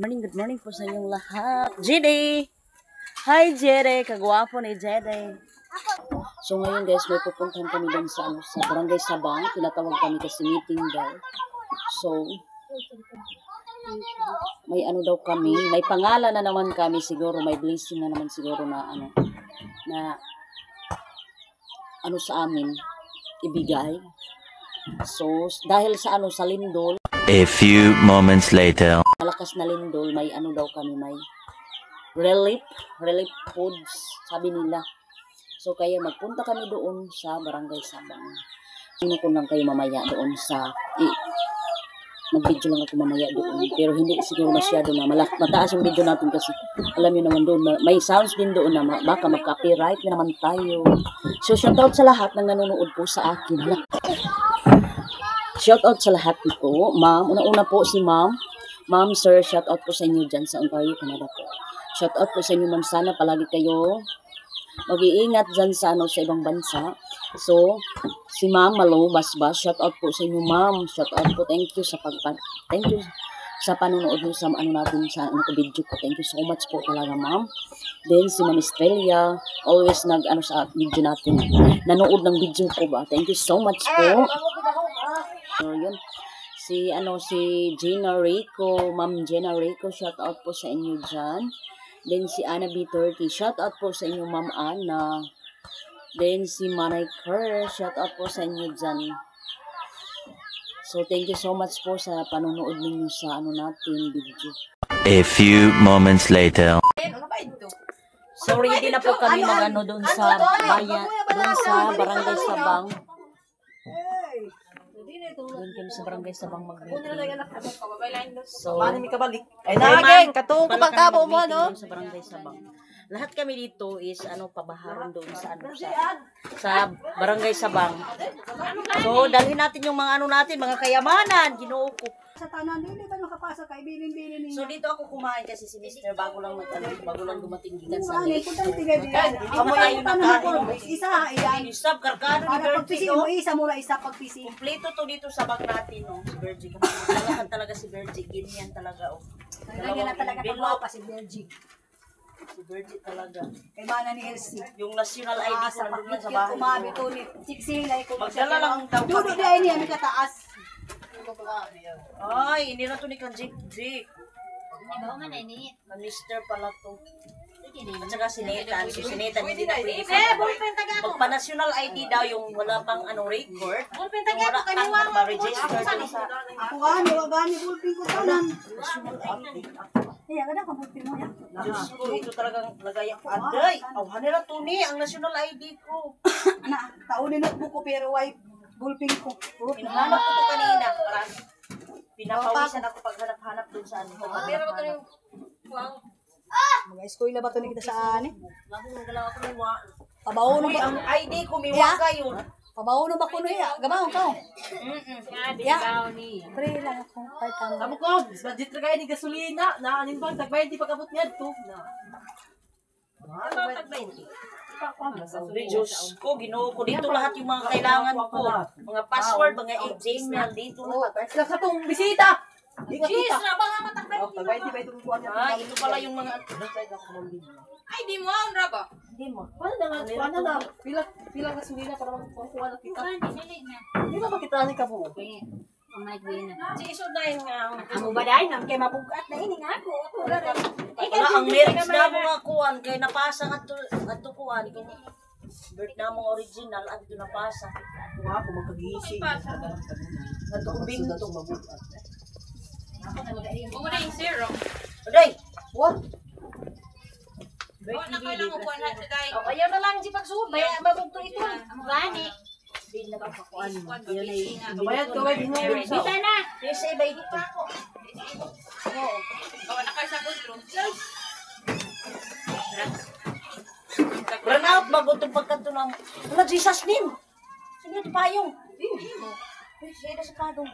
Good morning po sa inyong lahat. Jede! Hi Jede! Kagwapo ni Jede. So ngayon guys, may pupuntahan kami doon sa Barangay Sabang. Tinatawag kami kasi meeting daw. So, may daw kami. May pangalan na naman kami siguro. May blessing na naman siguro na sa amin ibigay. So, dahil sa sa lindol. A few moments later. Malakas na lindol, may daw kami, may relief foods, sabi nila. So, kaya magpunta kami doon sa Barangay Sabang. Sino ko lang kayo mamaya doon sa, mag-video lang ako mamaya doon. Pero hindi siguro masyado na, mataas yung video natin kasi alam nyo naman doon, may sounds din doon na baka mag-copyright na naman tayo. So, shoutout sa lahat ng nanonood po sa akin. Shoutout sa lahat po, ma'am. Una-una po si ma'am. Ma'am, sir, shoutout po sa inyo dyan sa Ontario, Canada po. Shoutout po sa inyo, ma'am. Sana palagi kayo mag-iingat dyan sa ibang bansa. So, si ma'am Malo Basbas, shoutout po sa inyo, ma'am. Shoutout po. Thank you sa panonood nyo sa natin sa video ko. Thank you so much po talaga, ma'am. Then, si Ma'am Estrella, always sa video natin. Nanood ng video ko ba? Thank you so much po. So, yun. Si Gina Rico, Ma'am Gina Rico, shout out po sa inyo dyan. Then si Anna B30, shout out po sa inyo Ma'am Anna. Then si Manay Kerr, shout out po sa inyo dyan. So thank you so much po sa panonood ninyo sa natin video. A few moments later. So ready na po kami doon sa bayan, doon sa Barangay Sabang. Doon kami sa Barangay Sabang mag-meeting. So, ay naging katong kapagkabo mo sa Barangay Sabang. Lahat kami dito is pabaharan doon sa Barangay Sabang. So, dalhin natin yung mga natin, mga kayamanan, Ginoo ko. Sa tanan hindi ba makapasok kay bilin-bilin niya. So dito ako kumain kasi si Mr. bago lang dumating gikan sa lake. Amo tayo nakain. Isa iyan. Isab karkado ni Bertie mo isa mula isa pagpisi. Kompleto to dito sa bag natin si Bertie. Talaga si Bertie, ganyan talaga Ganyan na talaga pagwapa si Bertie. Si Bertie talaga. Kay mana ni Elsie. Yung national ID sa pagkikit kumabi to ni Siksingay ko. Magdala lang daw. Dudo dai niya mi kataas. Ay, hindi na to ni Kanjik. Ba man ini? Mr. pala to. At saka sinetan. So sinetan hindi na pwede. Magpa-national ID daw yung wala pang record. Wala kang ma-register. Ako gani bulpin ko tanan. National ID. Ay, kada ka bulpin mo ya. Diyos ko, ito talagang lagay ako. Aday, hanira to ni ang national ID ko. Ana, taon na buko pero why bulpin ko. Hinahanap ko to kanina. Pinapawisan ako paghanap-hanap dun sa Pero ba yung mga eskwela ba to ni kita sa ani? Lagi nang galaw ako ni wa. Pabaw no Uy, ba? ang ID ko miwa kayo. Pabaw no ba kuno ya? Gabaw ka. ikaw ni? Pre lang ako part-time. Amo ko, budget ra kay ni gasolina, na anin ba tag 20 pag-abot niya to na. Ano tag 20? Diyos ko, Ginoo ko. Dito lahat yung mga kailangan ko. Mga password, mga agents na dito. Sila sa tong bisita. Jeez, na ba nga matag 20? Tag 20 ba itong kuwan niya? Ito pala yung mga... Ay, di mo ang raba. Hindi mo. Paano na? Pila gasolina para magkuha na kita. Dili na. Di ba makita ni ka buo? Ang mic na. Si iso na yung... Amo ba dai nang kay mabugat na ini nga ako. Wala, ang lyrics na mga kuwan. Kaya napasa nga ito kuwan. Bird na mong original at ito napasa. Kuha ko magkagisi. Natubing ito. Mo na yung zero. Aday! What? Oh, nakailang ko na today. Ayaw na lang si pagsubay. Mabugto ito. Amo gani. Bayad ka way binubog sa. Bita na. Yung sa iba, hindi pa ako. Oo. Gawa na kayo sa kudro. Run out, bago itong pagkanto ng... Wala, Jesus name! Sige, ito payong. Sige, sa padong.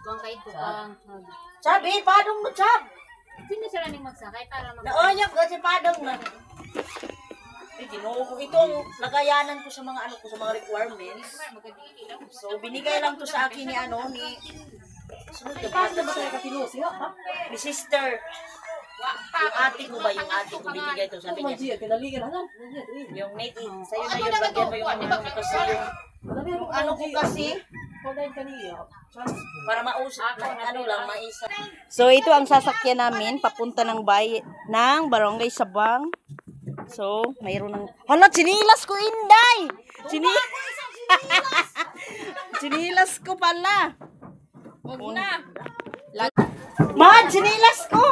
Kung kayo ko pang... Sabi, padong mo, Chab! Sino sila ning magsakay para mag... Naoyak kasi padong na. Ginoo ko. Ito ang lagayanan ko sa mga sa mga requirements. So, binigay lang to sa akin ni Sunod na bata ba tayo katilos? Ni sister. Ate ko ba yung ate ko binigay to sabi Ano niya. siya? Kinaligan na lang. Yung mate, sa'yo na yun, bagyan mo yung ano kasi yung ano ko kasi, para mausap, ano lang, maisa. So, ito ang sasakyan namin, papunta ng Barangay Sabang. So, mayroon ng, hala, sinilas ko, Inday! Sinilas ko pala. Huwag na. Mahal, sinilas ko!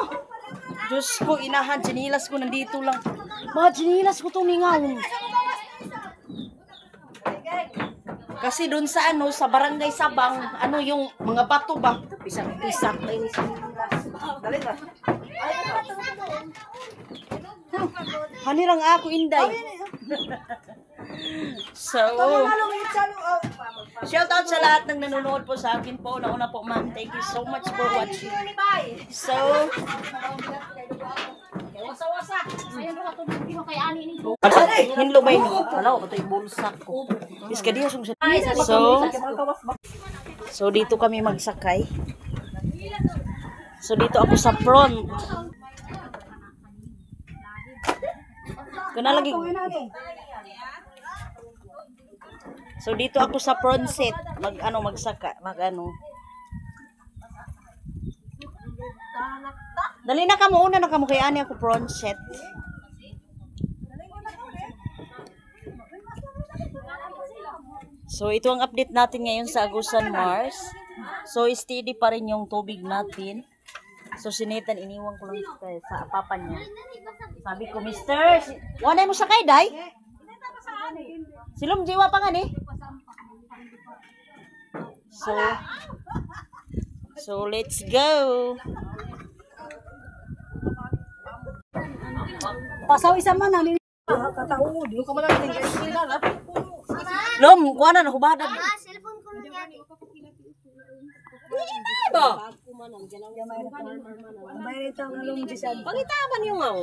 Diyos ko, inahan, sinilas ko, nandito lang. Mahal, sinilas ko itong ningaw. Kasi doon sa ano, sa Barangay Sabang, ano yung mga bato ba? Pisak-pisak. Dali na. Hanirang ako, Inday. So, shout out sa lahat ng nanonood po sa akin po. Una po, ma'am. Thank you so much for watching. So, Wasa-wasa. Ayun ko ito kay Ani ni. hinlo ba yun? Wala, ito yung bulsak ko. Iska diya sung sa... So, dito kami magsakay. So, dito ako sa front. Kuna lagi. So, dito ako sa front seat. Dali na ka mo, una na ka mo kay Ani ako front seat. So, ito ang update natin ngayon sa Agusan Mars. So, steady pa rin yung tubig natin. So, sinitan, iniwan ko lang sa papa niya. Sabi ko, Mister, wanay mo sakay, day? Silom, jiwa pa nga ni. So, let's go. Pasaw isa man namin. Kataud, yung kamala natin guys, kilala. Lom, kuha na, nahubadan. Cellphone ko lang yan. Pangitaban yung ngaw.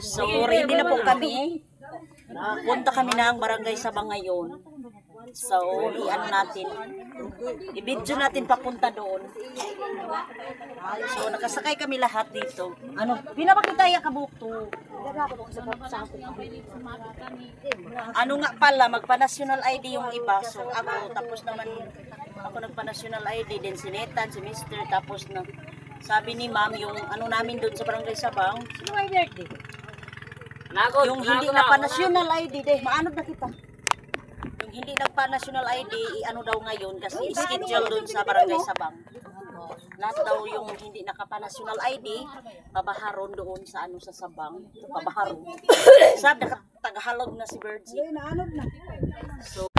So, ready na po kami. Punta kami ng Barangay Sabang ngayon. So, i-ano natin. I-video natin papunta doon. So, nakasakay kami lahat dito. Ano, pinapakita ya kabukto. Ano nga pala, magpa-national ID yung iba. So, ako, tapos naman, ako nagpa-national ID, din si Netan, si Mister, tapos na, sabi ni ma'am, yung ano namin doon sa Barangay Sabang, sino may birthday? Yung hindi na pa-national ID, maanod na kita. Yung hindi nagpa-national ID, ano daw ngayon, kasi schedule doon sa Barangay Sabang. Lahat daw yung hindi nakapa-national ID, pabaharon doon sa ano sa Sabang. Pabaharon. Sabi, nakataghalog na si Virgie. So,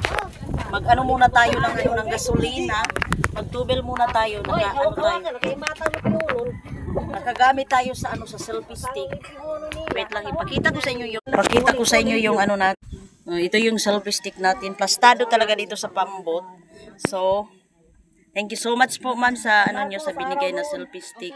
mag-ano muna tayo ng ano ng gasolina. Mag-tubel muna tayo. Nakagamit tayo sa ano sa selfie stick. Wait lang, ipakita ko sa inyo yung ano natin. Ito yung selfie stick natin. Plastado talaga dito sa pambot. So, thank you so much po ma'am sa ano nyo sa binigay na selfie stick.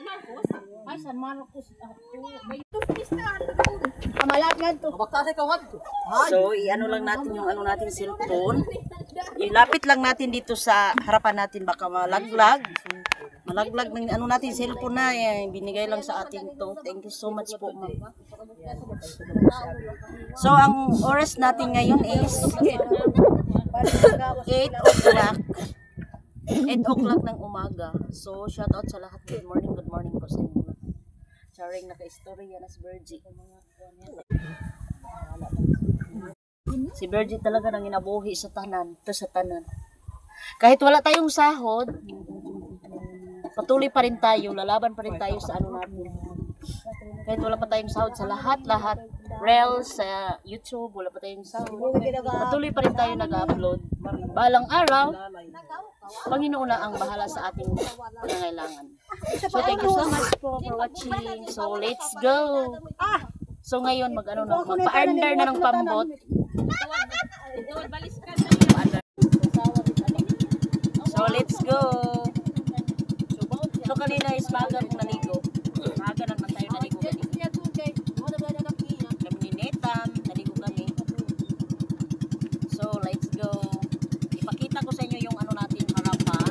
So, i-ano lang natin yung ano natin cellphone. Ilapit lang natin dito sa harapan natin baka malaglag. Malaglag ng ano natin cellphone na binigay lang sa atin to. Thank you so much po ma'am. So, ang oras natin ngayon is 8 o'clock. 8 o'clock ng umaga. So, shout out sa lahat. Good morning po sa inyo. Charing naka-istorya na si Virgie. Si Virgie talaga nang inabuhi sa tanan. Ito sa tanan. Kahit wala tayong sahod, patuloy pa rin tayo. Lalaban pa rin tayo sa ano natin. Kahit wala pa tayong sahod sa lahat-lahat. Reels, sa YouTube, wala pa tayong sahod. Patuloy pa rin tayo nag-upload. Balang araw, Panginoon na ang bahala sa ating pangangailangan. So, thank you so much for watching. So, let's go! So, ngayon, mag-ano na, magpa-under na ng pambot. So, let's go! So, kanina is maaga kong naligo. Maaga naman tayo naligo. Kami ni Netan, naligo kami. So, let's go. Ipakita ko sa inyo yung ano natin harapan.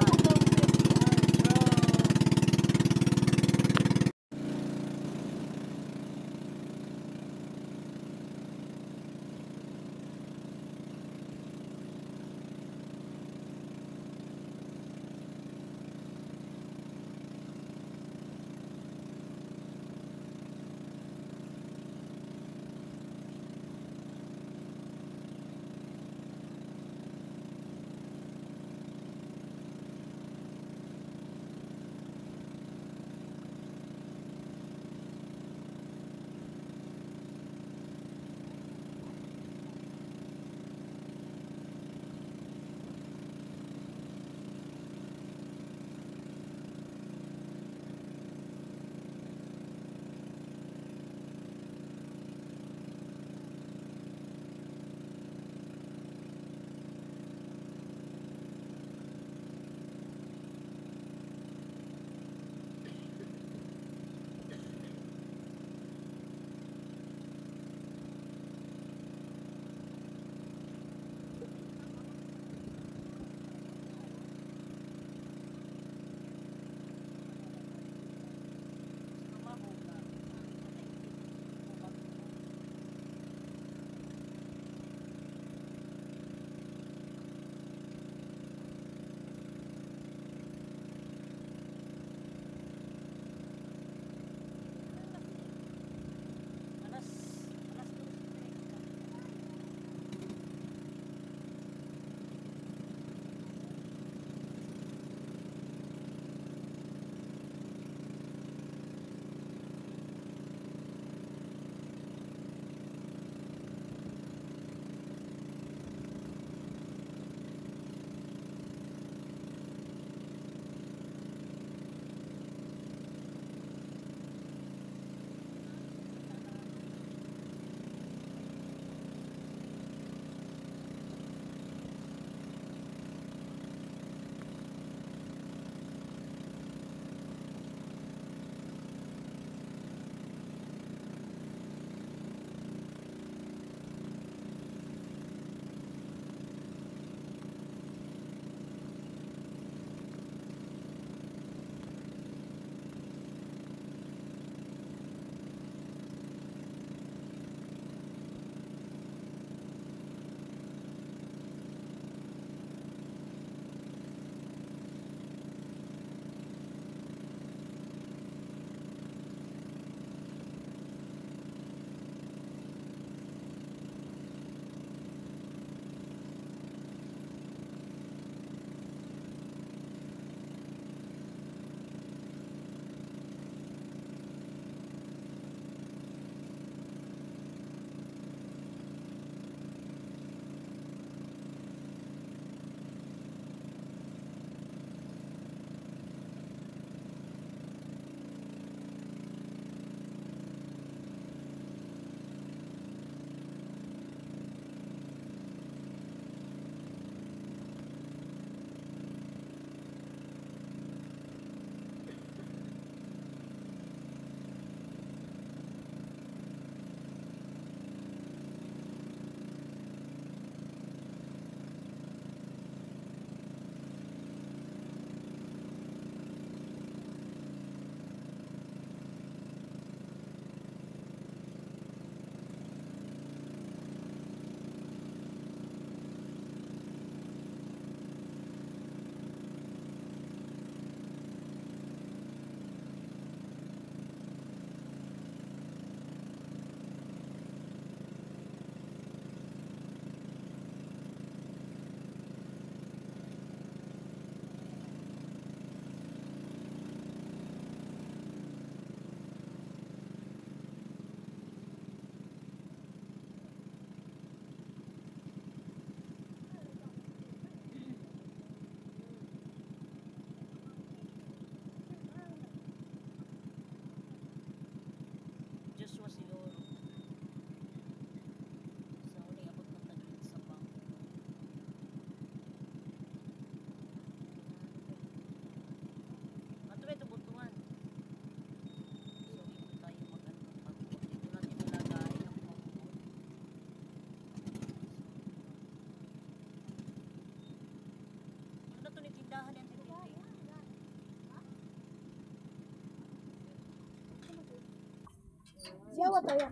Siyawa tayo.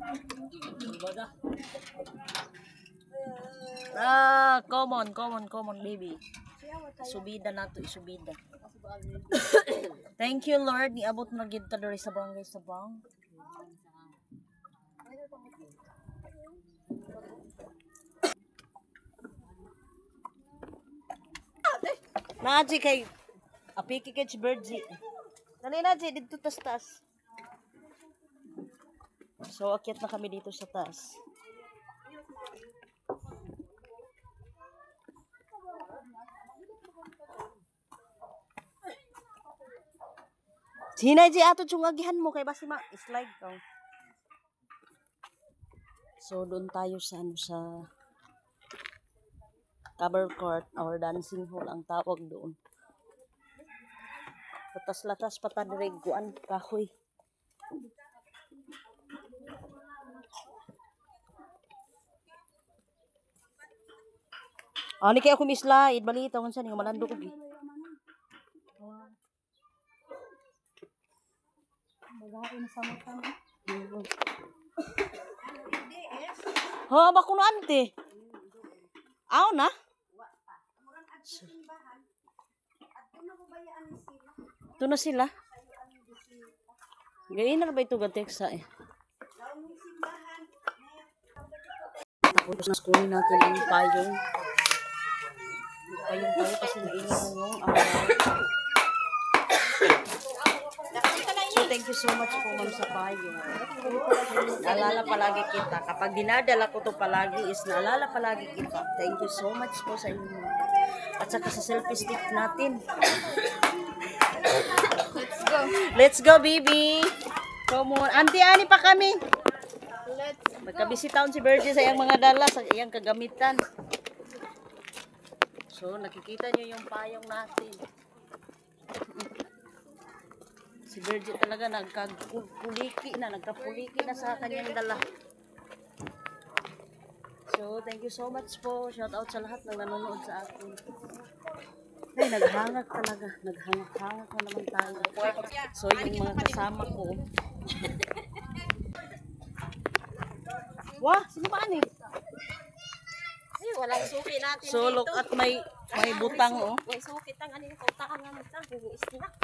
Common, baby. Isubida na to, isubida. Thank you, Lord. Niabot na gid ta diri sa barangay Sabang. Naji kay apiki kay Birdie. Dali na Ji dito tas. So akyat na kami dito sa taas. Hinay Ji ato yung agihan mo kay basi slide ka. So doon tayo sa sa cover court or dancing hall ang tawag doon. Latas-latas patadriguan kahoy. Ni kay ako mi-slide balita kung saan nga malando ko gi. Magain sa mata. Ha, ba kuno ante? Aw na? Ito na sila. Gayon na ba ito gateksa eh? Tapos na kunin natin ang payong. Payong kasi naingat yung So thank you so much po ma'am sa payong. Naalala palagi kita. Kapag dinadala ko to palagi is naalala palagi kita. Thank you so much po sa inyo. At saka sa selfie stick natin. Let's go, baby. Come on. Auntie, ani pa kami. Magkabisitaon si Virgie sa iyang mga dala, sa iyang kagamitan. So, nakikita nyo yung payong natin. Si Virgie talaga nagkapuliki na sa kanyang dala. So, thank you so much po. Shout out sa lahat ng nanonood sa akin. Ay, naghangak talaga. Naghangak na naman tayo. So, yung mga kasama ko. Wah, sino ba ani? Ay, walang suki natin So, look at may butang, oh. May suki tang ano yung kautakan nga nito. Yung snack.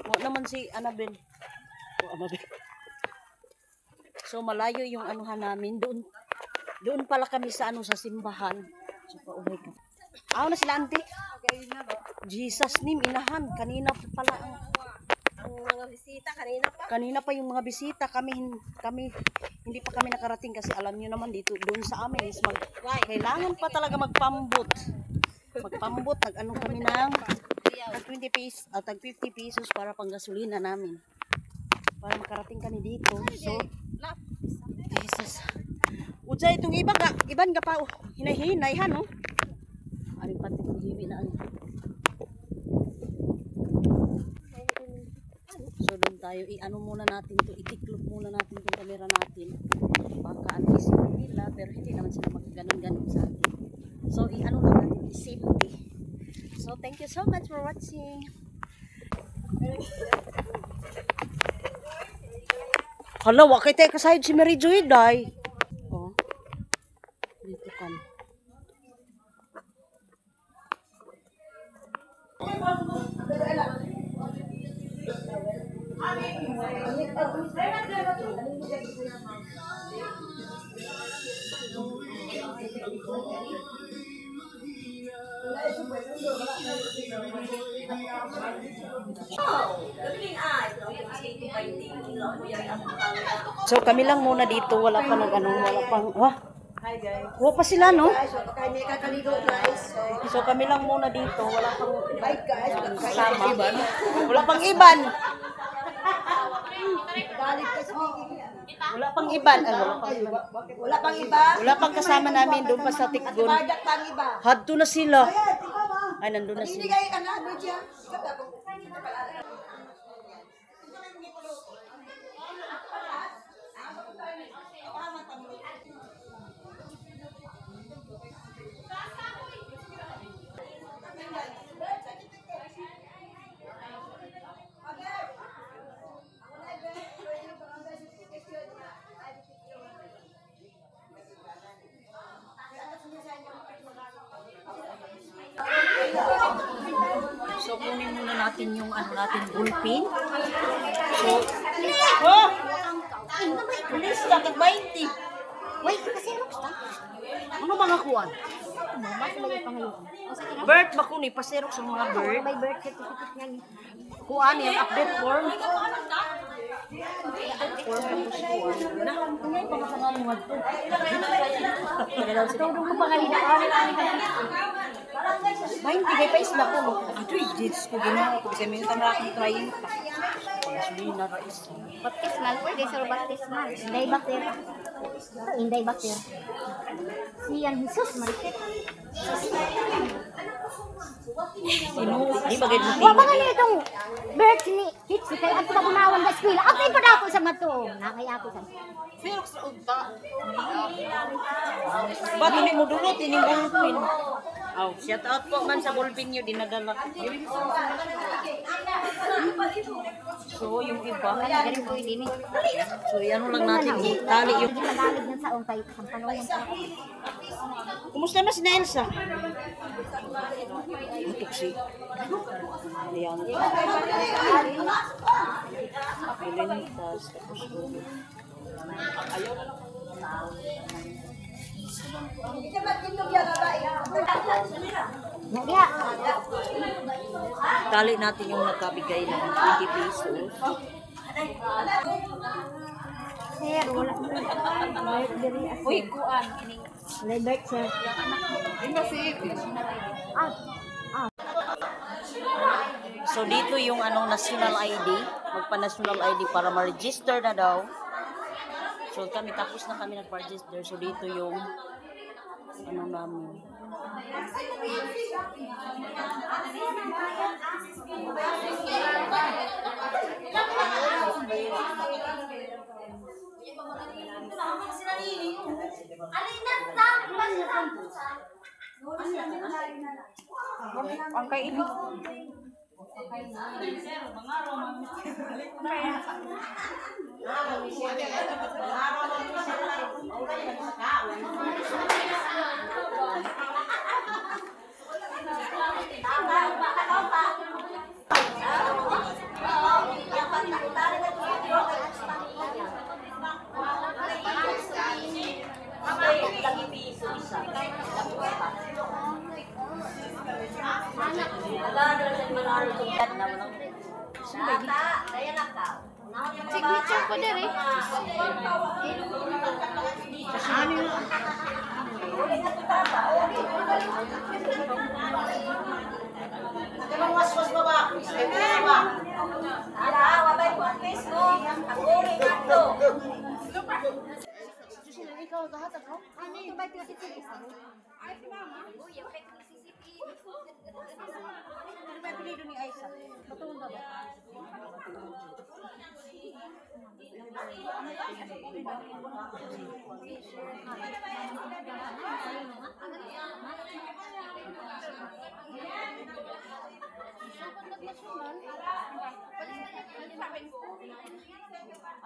Wala naman si Annabel. Oh, Annabel. So, malayo yung anuhan namin. Doon pala kami sa sa simbahan. So, pauwi ka. Aw na sila, auntie. Jesus name, inahan. Kanina pa pala Ang mga bisita kanina pa. Kanina pa yung mga bisita. Kami hindi pa kami nakarating kasi alam niyo naman dito, doon sa amin is kailangan pa talaga magpambot. Nag-ano kami ng tag 20 pesos, tag 50 pesos para pang gasolina namin. Para makarating kami dito. So, Jesus. Uja itong iban ka pa, hinay-hinay ha, no? Aring pati kong hiwi na ano. So doon tayo, i-ano muna natin to, itiklop muna natin itong camera natin. Baka antisipin nila, pero hindi naman sila magaganon-ganon sa atin. So i-ano lang natin, i-safety. So thank you so much for watching. Hala, wakay tayo kasahid si Mary Joy, day. Oh. Dito kan. So kami lang muna dito, wala pa wala pang, Hi guys. wala pa sila, no? Kaya may kakaligo guys. So kami lang muna dito, wala pang Bye guys. kasama. Wala pang iban. Balik kasi. Wala pang iban. Wala pang iban. Wala pang iba. Wala pang kasama namin doon pa sa Tikgon. Badak pang iba. Hadto na sila. Ay, nandun na Hindi sila. kayo ano dyan. natin yung ano natin, bullpen. So, oh! Please, takit 20. Wait, kasi Rockstar. Ano mga kuwan? Makulay pa ngayon. Bird, bakuni, pasirok sa mga bird. May birth certificate niyan. Kuan yan, update form. Form tapos kuan. Na, kanya yung pagkasangan mo ito. Todo ko pa kanina. Main, tigay pa isla ko. Ito yung jeans ko ginawa ko. Kasi may tamra akong trying pa. Gasolina ra isa. Baptismal, pwede sa baptismal. Inday bakter. Inday bakter. Siyan Jesus, marisit. Di ba ganyan Wa ba nga itong birth ni Kitsi kay ato ba kunawan da eskwela? Ako pa na ako sa mato. Nakay ako sa. Ba't hindi mo dulot, hindi mo bullpen? Oh, shout out po man sa bullpen nyo, dinadala ko. So, yung iba, Galing ko din eh. so yan lang natin, itali yung... Hindi magalig ng saong kay sampanoyan pa. Kumusta na si Nelsa? Butok si. Ayan. Pilintas, tapos ulo. Nagya. Tali natin yung nagkabigay ng 20 pesos. Sir, wala. Birth diri as. Uy, kuan. Wala birth sir. So dito yung anong national ID, magpa-national ID para ma-register na daw. So kami tapos na kami nag-register. So dito yung ano namin. Ang kay ini. Signature ko din eh. Ikaw gahatag ko? Ano yung ba ito si Ay, si Mama. Uy, okay. Ano ba pilido ni Aisa? Patungod ba?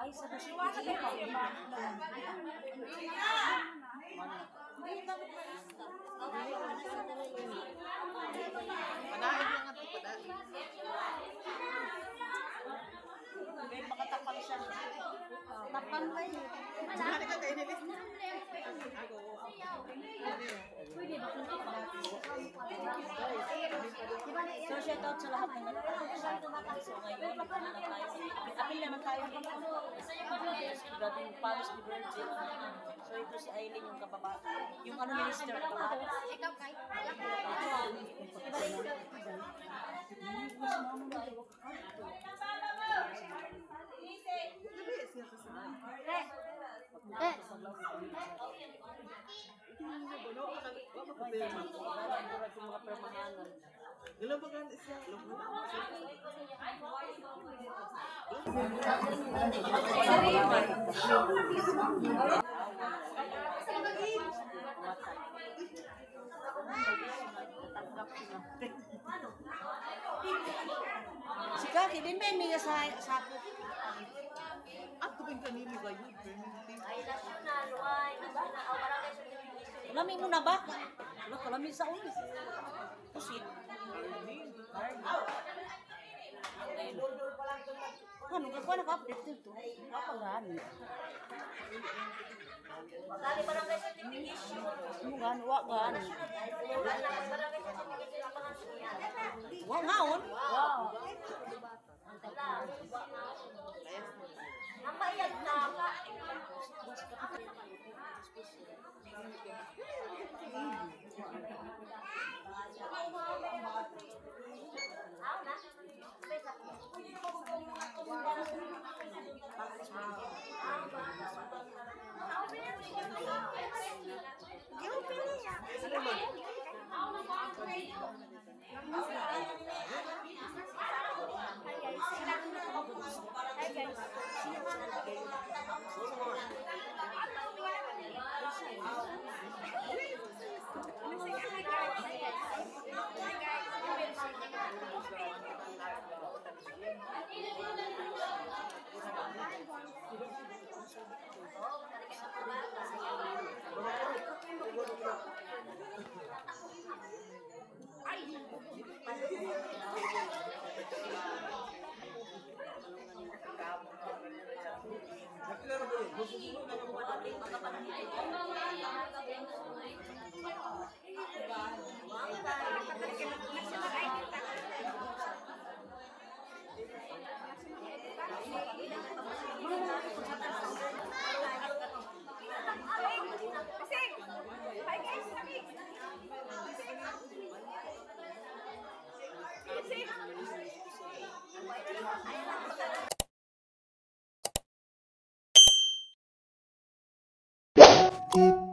Ay, sa Tapan ba yun? So, shout out sa lahat ng nagpapalala. So, ngayon, magpapalala tayo. Apil naman tayo dito. Dating Paris de Virgin. So, ito si Aileen, yung kababata. Yung ano minister, kababata. Ikaw kay? Si Kaki, din ba yung sa sapo? Lami mo na ba? Wala, kalami sa ulo. Pusit. ano, ako naka-update dito. Kapagani. Dali pa lang kayo certification. Ano gano, wa gano. Wow, ngaon? Wow. Ang bayad na. Beep.